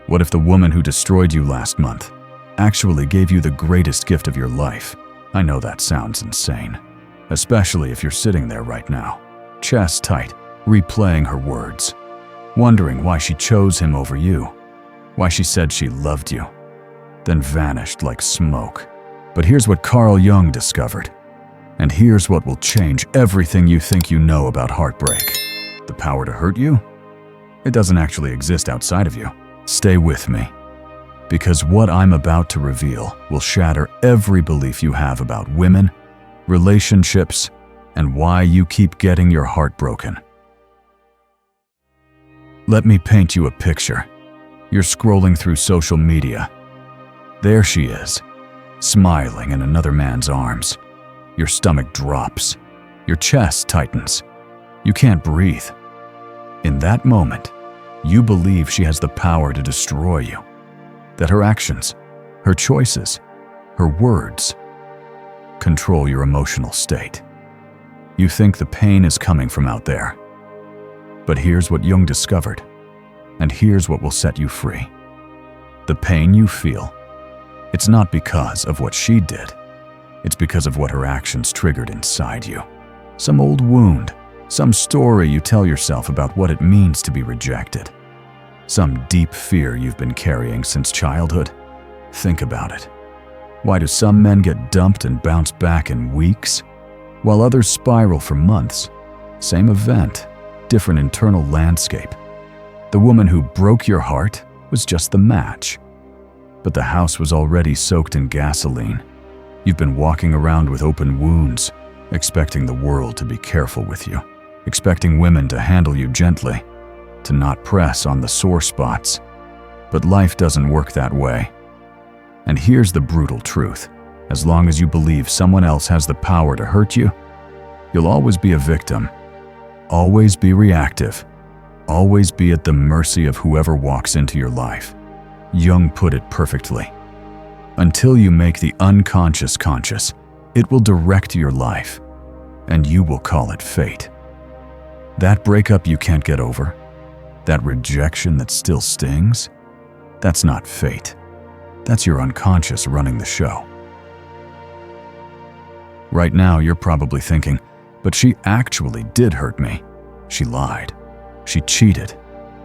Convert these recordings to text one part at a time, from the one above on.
What if the woman who destroyed you last month actually gave you the greatest gift of your life? I know that sounds insane, especially if you're sitting there right now, chest tight, replaying her words, wondering why she chose him over you, why she said she loved you, then vanished like smoke. But here's what Carl Jung discovered, and here's what will change everything you think you know about heartbreak. The power to hurt you? It doesn't actually exist outside of you. Stay with me, because what I'm about to reveal will shatter every belief you have about women, relationships, and why you keep getting your heart broken. Let me paint you a picture. You're scrolling through social media. There she is, smiling in another man's arms. Your stomach drops. Your chest tightens. You can't breathe. In that moment, you believe she has the power to destroy you. That her actions, her choices, her words control your emotional state. You think the pain is coming from out there. But here's what Jung discovered, and here's what will set you free. The pain you feel, it's not because of what she did. It's because of what her actions triggered inside you. Some old wound, some story you tell yourself about what it means to be rejected. Some deep fear you've been carrying since childhood. Think about it. Why do some men get dumped and bounce back in weeks, while others spiral for months? Same event, different internal landscape. The woman who broke your heart was just the match. But the house was already soaked in gasoline. You've been walking around with open wounds, expecting the world to be careful with you, expecting women to handle you gently, to not press on the sore spots. But life doesn't work that way. And here's the brutal truth. As long as you believe someone else has the power to hurt you, you'll always be a victim, always be reactive, always be at the mercy of whoever walks into your life. Jung put it perfectly. Until you make the unconscious conscious, it will direct your life, and you will call it fate. That breakup you can't get over, that rejection that still stings, that's not fate. That's your unconscious running the show. Right now, you're probably thinking, but she actually did hurt me. She lied. She cheated.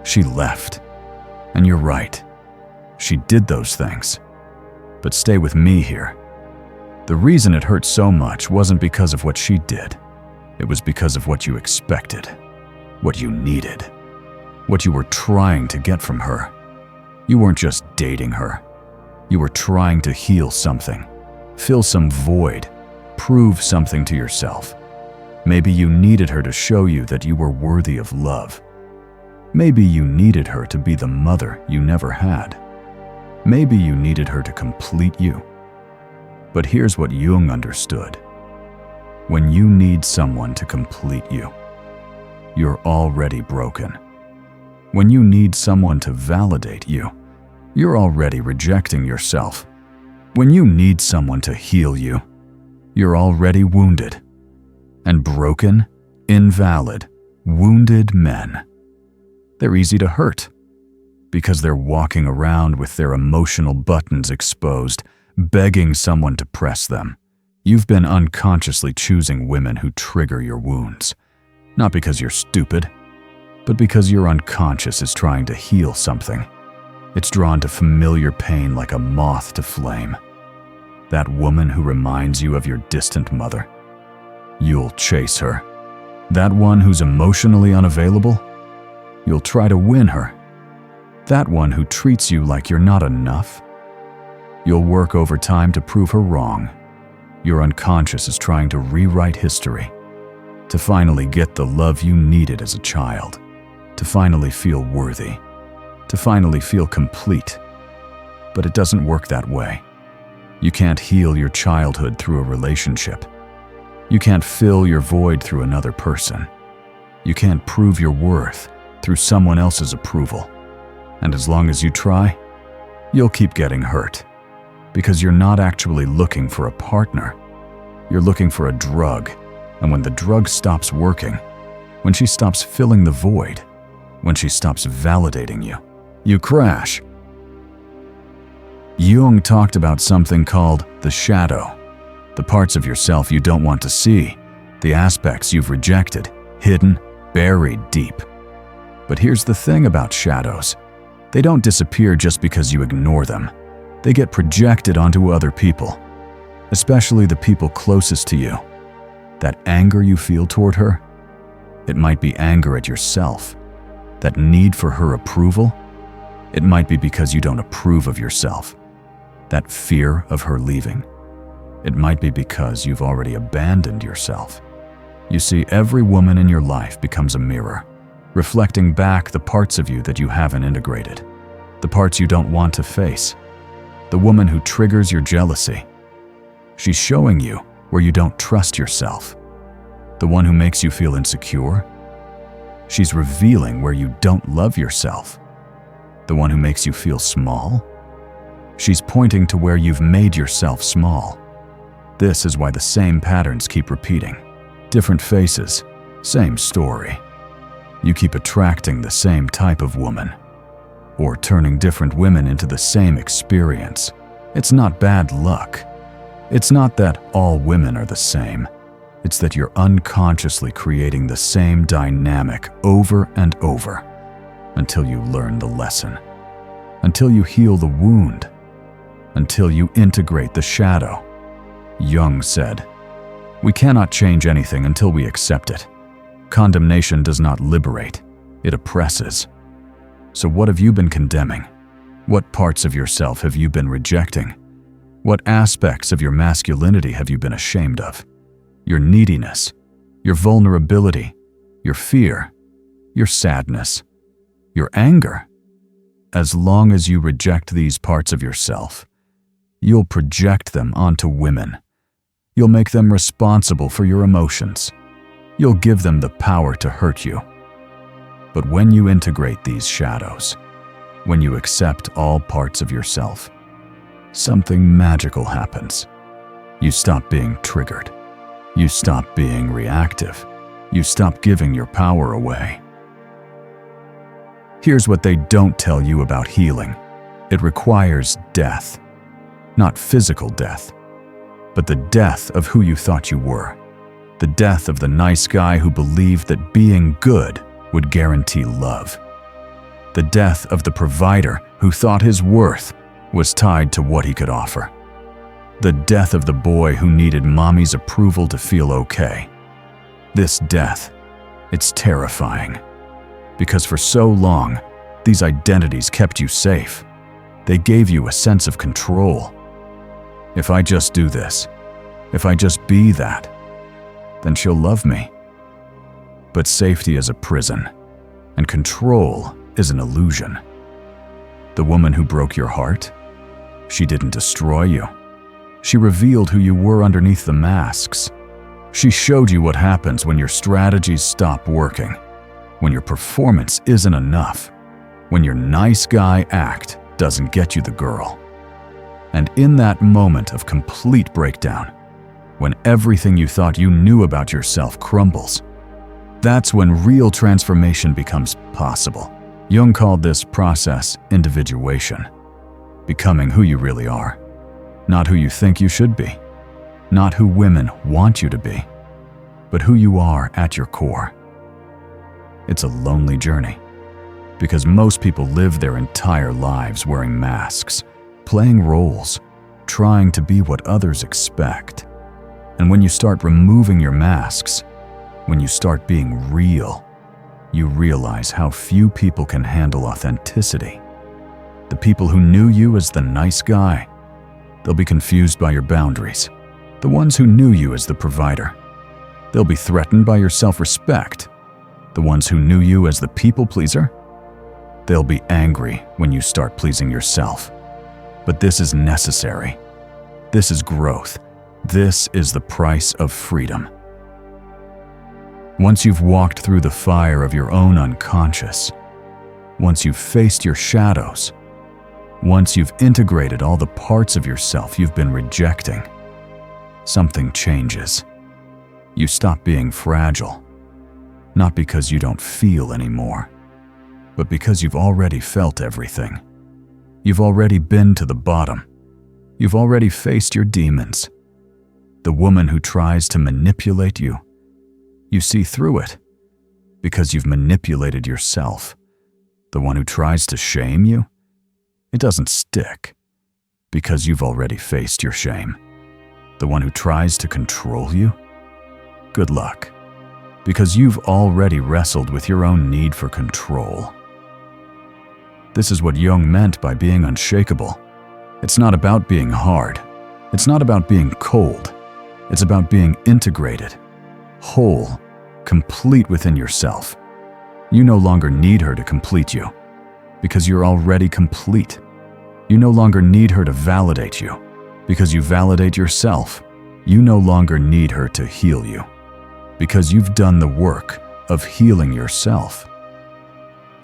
She left. And you're right. She did those things. But stay with me here. The reason it hurt so much wasn't because of what she did. It was because of what you expected, what you needed, what you were trying to get from her. You weren't just dating her. You were trying to heal something, fill some void, prove something to yourself. Maybe you needed her to show you that you were worthy of love. Maybe you needed her to be the mother you never had. Maybe you needed her to complete you. But here's what Jung understood. When you need someone to complete you, you're already broken. When you need someone to validate you, you're already rejecting yourself. When you need someone to heal you, you're already wounded. And broken, invalid, wounded men, they're easy to hurt because they're walking around with their emotional buttons exposed, begging someone to press them. You've been unconsciously choosing women who trigger your wounds, not because you're stupid, but because your unconscious is trying to heal something. It's drawn to familiar pain like a moth to flame. That woman who reminds you of your distant mother, you'll chase her. That one who's emotionally unavailable, you'll try to win her. That one who treats you like you're not enough, you'll work overtime to prove her wrong. Your unconscious is trying to rewrite history, to finally get the love you needed as a child, to finally feel worthy, to finally feel complete. But it doesn't work that way. You can't heal your childhood through a relationship. You can't fill your void through another person. You can't prove your worth through someone else's approval. And as long as you try, you'll keep getting hurt. Because you're not actually looking for a partner. You're looking for a drug. And when the drug stops working, when she stops filling the void, when she stops validating you, you crash. Jung talked about something called the shadow, the parts of yourself you don't want to see, the aspects you've rejected, hidden, buried deep. But here's the thing about shadows. They don't disappear just because you ignore them. They get projected onto other people, especially the people closest to you. That anger you feel toward her, it might be anger at yourself. That need for her approval, it might be because you don't approve of yourself. That fear of her leaving, it might be because you've already abandoned yourself. You see, every woman in your life becomes a mirror, reflecting back the parts of you that you haven't integrated, the parts you don't want to face. The woman who triggers your jealousy, she's showing you where you don't trust yourself. The one who makes you feel insecure, she's revealing where you don't love yourself. The one who makes you feel small, she's pointing to where you've made yourself small. This is why the same patterns keep repeating. Different faces, same story. You keep attracting the same type of woman, or turning different women into the same experience. It's not bad luck. It's not that all women are the same. It's that you're unconsciously creating the same dynamic over and over until you learn the lesson, until you heal the wound, until you integrate the shadow. Jung said, "We cannot change anything until we accept it. Condemnation does not liberate, it oppresses." So what have you been condemning? What parts of yourself have you been rejecting? What aspects of your masculinity have you been ashamed of? Your neediness, your vulnerability, your fear, your sadness, your anger. As long as you reject these parts of yourself, you'll project them onto women. You'll make them responsible for your emotions. You'll give them the power to hurt you. But when you integrate these shadows, when you accept all parts of yourself, something magical happens. You stop being triggered. You stop being reactive. You stop giving your power away. Here's what they don't tell you about healing. It requires death. Not physical death, but the death of who you thought you were. The death of the nice guy who believed that being good would guarantee love. The death of the provider who thought his worth was tied to what he could offer. The death of the boy who needed mommy's approval to feel okay. This death, it's terrifying. Because for so long, these identities kept you safe. They gave you a sense of control. If I just do this, if I just be that, then she'll love me. But safety is a prison, and control is an illusion. The woman who broke your heart, she didn't destroy you. She revealed who you were underneath the masks. She showed you what happens when your strategies stop working, when your performance isn't enough, when your nice guy act doesn't get you the girl. And in that moment of complete breakdown, when everything you thought you knew about yourself crumbles, that's when real transformation becomes possible. Jung called this process individuation, becoming who you really are, not who you think you should be, not who women want you to be, but who you are at your core. It's a lonely journey, because most people live their entire lives wearing masks, playing roles, trying to be what others expect. And when you start removing your masks, when you start being real, you realize how few people can handle authenticity. The people who knew you as the nice guy, they'll be confused by your boundaries. The ones who knew you as the provider, they'll be threatened by your self-respect. The ones who knew you as the people pleaser, they'll be angry when you start pleasing yourself. But this is necessary. This is growth. This is the price of freedom. Once you've walked through the fire of your own unconscious, once you've faced your shadows, once you've integrated all the parts of yourself you've been rejecting, something changes. You stop being fragile, not because you don't feel anymore, but because you've already felt everything. You've already been to the bottom. You've already faced your demons. The woman who tries to manipulate you, you see through it because you've manipulated yourself. The one who tries to shame you, it doesn't stick because you've already faced your shame. The one who tries to control you, good luck, because you've already wrestled with your own need for control. This is what Jung meant by being unshakable. It's not about being hard. It's not about being cold. It's about being integrated, whole, complete within yourself. You no longer need her to complete you because you're already complete. You no longer need her to validate you because you validate yourself. You no longer need her to heal you because you've done the work of healing yourself.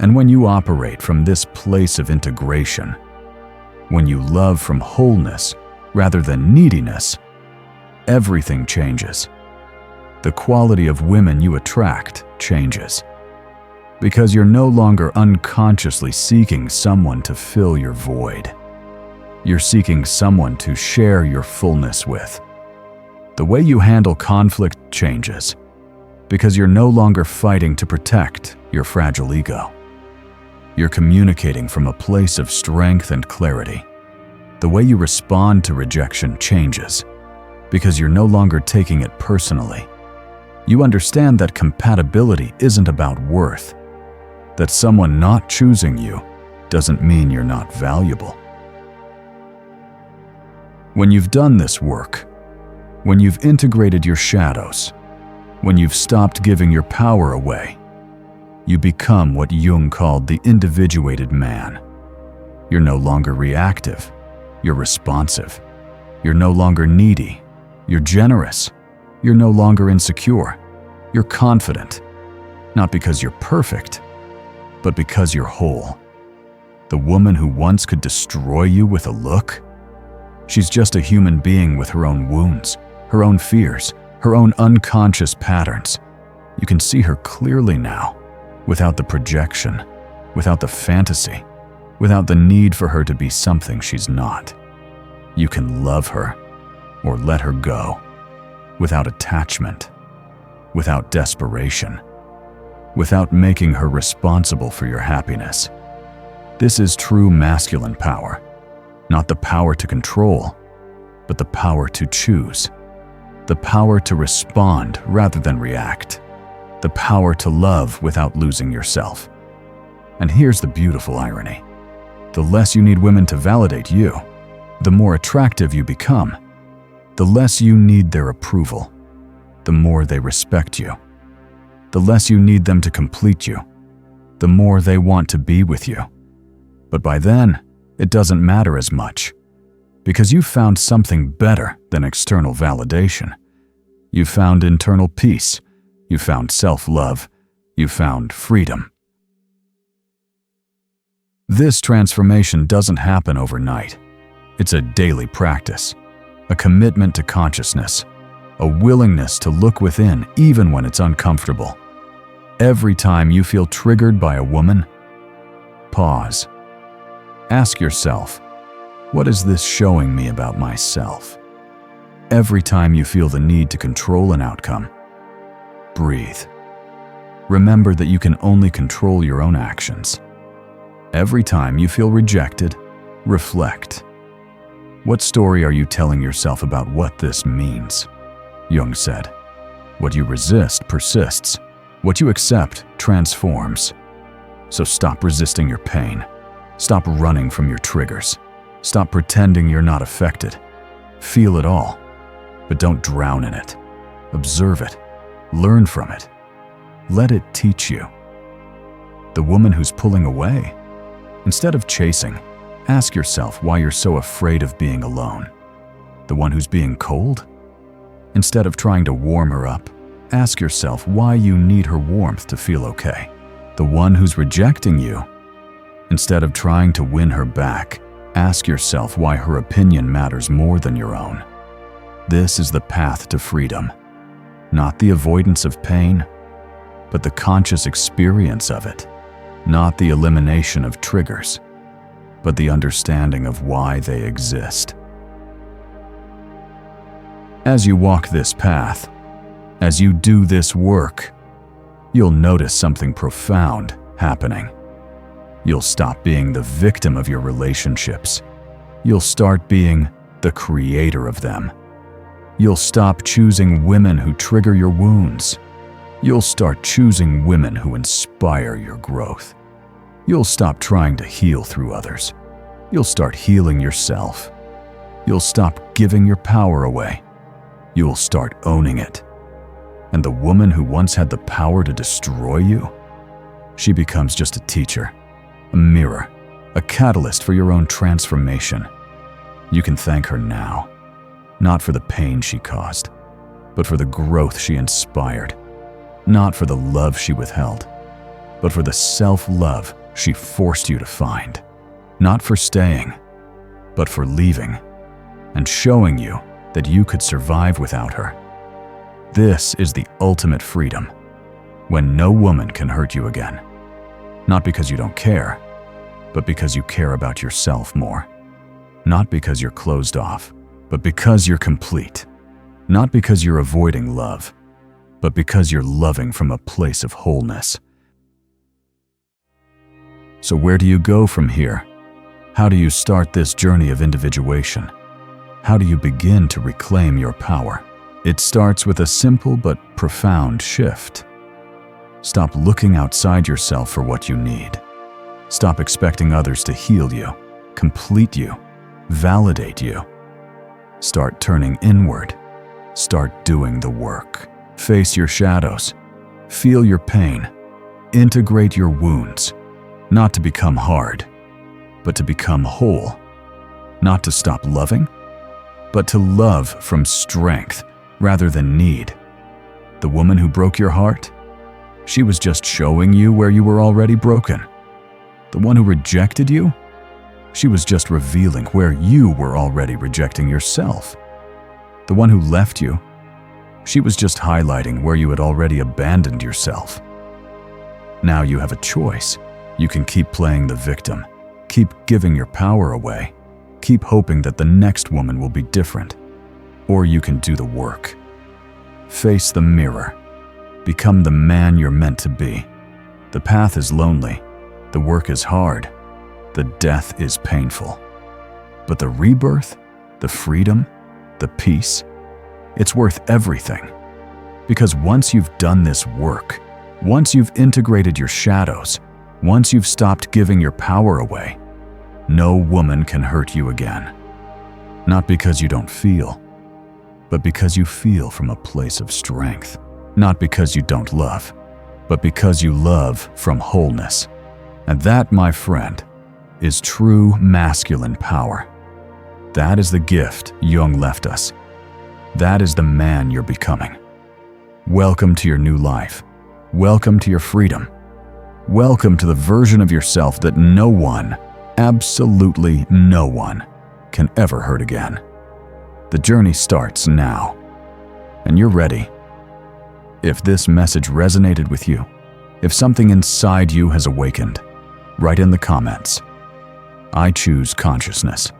And when you operate from this place of integration, when you love from wholeness rather than neediness, everything changes. The quality of women you attract changes because you're no longer unconsciously seeking someone to fill your void. You're seeking someone to share your fullness with. The way you handle conflict changes because you're no longer fighting to protect your fragile ego. You're communicating from a place of strength and clarity. The way you respond to rejection changes because you're no longer taking it personally. You understand that compatibility isn't about worth, that someone not choosing you doesn't mean you're not valuable. When you've done this work, when you've integrated your shadows, when you've stopped giving your power away, you become what Jung called the individuated man. You're no longer reactive, you're responsive. You're no longer needy, you're generous. You're no longer insecure, you're confident. Not because you're perfect, but because you're whole. The woman who once could destroy you with a look, she's just a human being with her own wounds, her own fears, her own unconscious patterns. You can see her clearly now, without the projection, without the fantasy, without the need for her to be something she's not. You can love her or let her go, without attachment, without desperation, without making her responsible for your happiness. This is true masculine power, not the power to control, but the power to choose, the power to respond rather than react, the power to love without losing yourself. And here's the beautiful irony. The less you need women to validate you, the more attractive you become. The less you need their approval, the more they respect you. The less you need them to complete you, the more they want to be with you. But by then, it doesn't matter as much, because you've found something better than external validation. You've found internal peace. You found self-love. You found freedom. This transformation doesn't happen overnight. It's a daily practice, a commitment to consciousness, a willingness to look within even when it's uncomfortable. Every time you feel triggered by a woman, pause. Ask yourself, what is this showing me about myself? Every time you feel the need to control an outcome, breathe. Remember that you can only control your own actions. Every time you feel rejected, reflect. What story are you telling yourself about what this means? Jung said, what you resist persists. What you accept transforms. So stop resisting your pain. Stop running from your triggers. Stop pretending you're not affected. Feel it all, but don't drown in it. Observe it. Learn from it. Let it teach you. The woman who's pulling away, instead of chasing, ask yourself why you're so afraid of being alone. The one who's being cold? Instead of trying to warm her up, ask yourself why you need her warmth to feel okay. The one who's rejecting you? Instead of trying to win her back, ask yourself why her opinion matters more than your own. This is the path to freedom. Not the avoidance of pain, but the conscious experience of it. Not the elimination of triggers, but the understanding of why they exist. As you walk this path, as you do this work, you'll notice something profound happening. You'll stop being the victim of your relationships. You'll start being the creator of them. You'll stop choosing women who trigger your wounds. You'll start choosing women who inspire your growth. You'll stop trying to heal through others. You'll start healing yourself. You'll stop giving your power away. You'll start owning it. And the woman who once had the power to destroy you, she becomes just a teacher, a mirror, a catalyst for your own transformation. You can thank her now, not for the pain she caused, but for the growth she inspired, not for the love she withheld, but for the self-love she forced you to find, not for staying, but for leaving, and showing you that you could survive without her. This is the ultimate freedom, when no woman can hurt you again. Not because you don't care, but because you care about yourself more. Not because you're closed off, but because you're complete. Not because you're avoiding love, but because you're loving from a place of wholeness. So where do you go from here? How do you start this journey of individuation? How do you begin to reclaim your power? It starts with a simple but profound shift. Stop looking outside yourself for what you need. Stop expecting others to heal you, complete you, validate you. Start turning inward. Start doing the work. Face your shadows. Feel your pain. Integrate your wounds. Not to become hard, but to become whole. Not to stop loving, but to love from strength rather than need. The woman who broke your heart, she was just showing you where you were already broken. The one who rejected you, she was just revealing where you were already rejecting yourself. The one who left you, she was just highlighting where you had already abandoned yourself. Now you have a choice. You can keep playing the victim, keep giving your power away, keep hoping that the next woman will be different. Or you can do the work. Face the mirror. Become the man you're meant to be. The path is lonely. The work is hard. The death is painful. But the rebirth, the freedom, the peace, it's worth everything. Because once you've done this work, once you've integrated your shadows, once you've stopped giving your power away, no woman can hurt you again. Not because you don't feel, but because you feel from a place of strength. Not because you don't love, but because you love from wholeness. And that, my friend, is true masculine power. That is the gift Jung left us. That is the man you're becoming. Welcome to your new life. Welcome to your freedom. Welcome to the version of yourself that no one, absolutely no one, can ever hurt again. The journey starts now, and you're ready. If this message resonated with you, if something inside you has awakened, write in the comments, "I choose consciousness."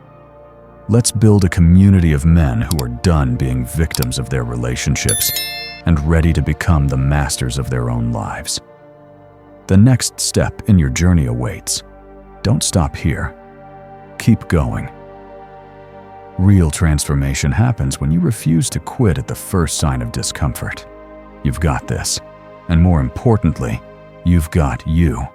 Let's build a community of men who are done being victims of their relationships and ready to become the masters of their own lives. The next step in your journey awaits. Don't stop here. Keep going. Real transformation happens when you refuse to quit at the first sign of discomfort. You've got this. And more importantly, you've got you.